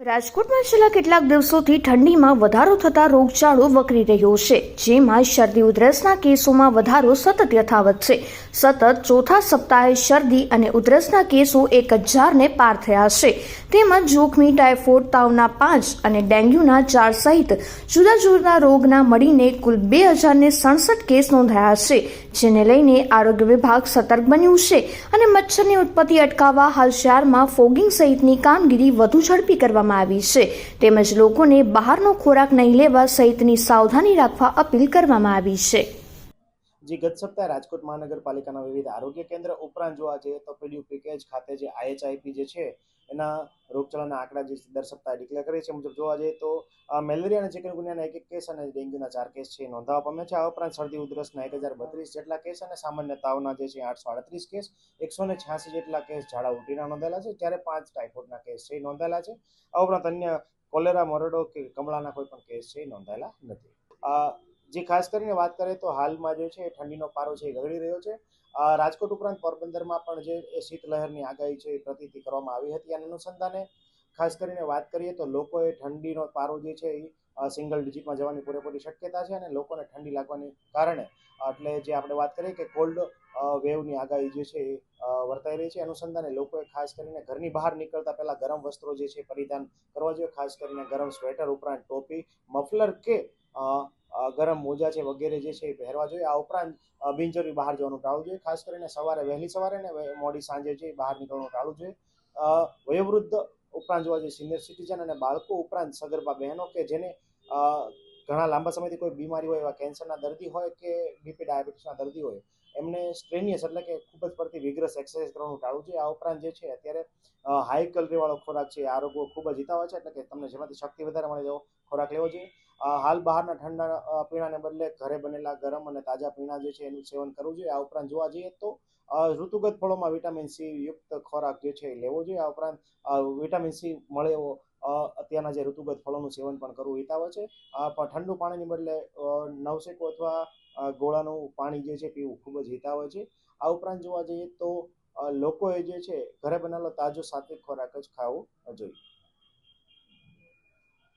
રાજકોટમાં છેલ્લા કેટલાક દિવસોથી ઠંડીમાં વધારો થતા રોગચાળો વકરી રહ્યો છે, જેમાં શરદી ઉધરસના કેસોમાં વધારો સતત યથાવત છે. સતત ચોથા સપ્તાહે શરદી અને ઉધરસના કેસો 1000ને પાર થયા છે. તેમજ જોખમી ટાઇફોઇડ તાવના 5 અને ડેન્ગ્યુના 4 સહિત જુદા જુદા રોગના મળીને કુલ 2067 કેસ નોંધાયા છે, જેને લઈને આરોગ્ય વિભાગ સતર્ક બન્યું છે અને મચ્છરની ઉત્પત્તિ અટકાવવા હાલ શહેરમાં ફોગિંગ સહિતની કામગીરી વધુ ઝડપી કરવામાં આવી છે. તેમજ લોકોને બહારનો ખોરાક નહીં લેવા સહિતની સાવધાની રાખવા અપીલ કરવામાં આવી છે. જે ગત સપ્તાહે રાજકોટ મહાનગરપાલિકાના વિવિધ આરોગ્ય કેન્દ્ર ઉપરાંત જોવા જઈએ તો પીડીયુ પેકેજ ખાતે જે IHIP જે છે એના રોગચાળાના આંકડા જે દર સપ્તાહે ડિક્લેર કરે છે મુજબ જોવા જઈએ તો મેલેરિયા અને ચિકનગુનિયાના 1 કેસ અને ડેન્ગ્યુના 4 કેસ છે નોંધાવા પામ્યા છે. આ ઉપરાંત શરદી ઉધરસના 1032 જેટલા કેસ અને સામાન્ય તાવના જે છે 838 કેસ, 186 જેટલા કેસ ઝાડા ઉલટીના નોંધાયેલા છે, જ્યારે 5 ટાઇફોઇડના કેસ છે નોંધાયેલા છે. આ ઉપરાંત અન્ય કોલેરા, મરડો કે કમળાના કોઈ પણ કેસ છે નોંધાયેલા નથી. જે ખાસ કરીને વાત કરીએ તો હાલમાં જે છે ઠંડીનો પારો છે એ ગગડી રહ્યો છે. રાજકોટ ઉપરાંત પોરબંદરમાં પણ જે શીતલહેરની આગાહી છે એ પ્રતીતિ કરવામાં આવી હતી. આના અનુસંધાને ખાસ કરીને વાત કરીએ તો લોકોએ ઠંડીનો પારો જે છે એ સિંગલ ડિજિટમાં જવાની પૂરેપૂરી શક્યતા છે અને લોકોને ઠંડી લાગવાની કારણે એટલે જે આપણે વાત કરીએ કે કોલ્ડ વેવની આગાહી જે છે એ વર્તાઈ રહી છે. અનુસંધાને લોકોએ ખાસ કરીને ઘરની બહાર નીકળતા પહેલા ગરમ વસ્ત્રો જે છે પરિધાન કરવા જોઈએ. ખાસ કરીને ગરમ સ્વેટર ઉપરાંત ટોપી, મફલર કે ગરમ મોજા છે વગેરે જે છે એ પહેરવા જોઈએ. આ ઉપરાંત બિનજરૂરી બહાર જવાનું ટાળવું જોઈએ. ખાસ કરીને વહેલી સવારે ને મોડી સાંજે છે બહાર નીકળવાનું ટાળવું જોઈએ. વયોવૃદ્ધ ઉપરાંત જોવા જઈએ સિનિયર સિટીઝન અને બાળકો ઉપરાંત સગર્ભા બહેનો કે જેને ઘણા લાંબા સમયથી કોઈ બીમારી હોય, એવા કેન્સરના દર્દી હોય કે બીપી ડાયાબિટીસના દર્દી હોય, એમને સ્ટ્રેનિયસ એટલે કે ખૂબ જ પડતી વિગ્રસ એક્સરસાઇઝ કરવાનું ટાળવું જોઈએ. આ ઉપરાંત જે છે અત્યારે હાઈ કેલરીવાળો ખોરાક છે આરોગ્ય ખૂબ જ હિતાવહ છે, એટલે કે તમને જેમાંથી શક્તિ વધારે મળે એવો ખોરાક લેવો જોઈએ. હાલ બહારના ઠંડા પીણાને બદલે ઘરે બનેલા ગરમ અને તાજા પીણા જે છે એનું સેવન કરવું જોઈએ. આ ઉપરાંત જોવા જઈએ તો ઋતુગત ફળોમાં વિટામિન સી યુક્ત ખોરાક જે છે એ લેવો જોઈએ. આ ઉપરાંત વિટામિન સી મળે એવો અત્યારના જે ઋતુગત ફળોનું સેવન પણ કરવું હિતાવહ છે. પણ ઠંડુ પાણીની બદલે નવશેકો અથવા ગોળાનું પાણી જે છે પીવું ખૂબ જ હિતાવહ છે. આ ઉપરાંત જોવા જઈએ તો લોકોએ જે છે ઘરે બનેલો તાજો સાત્વિક ખોરાક જ ખાવો જોઈએ.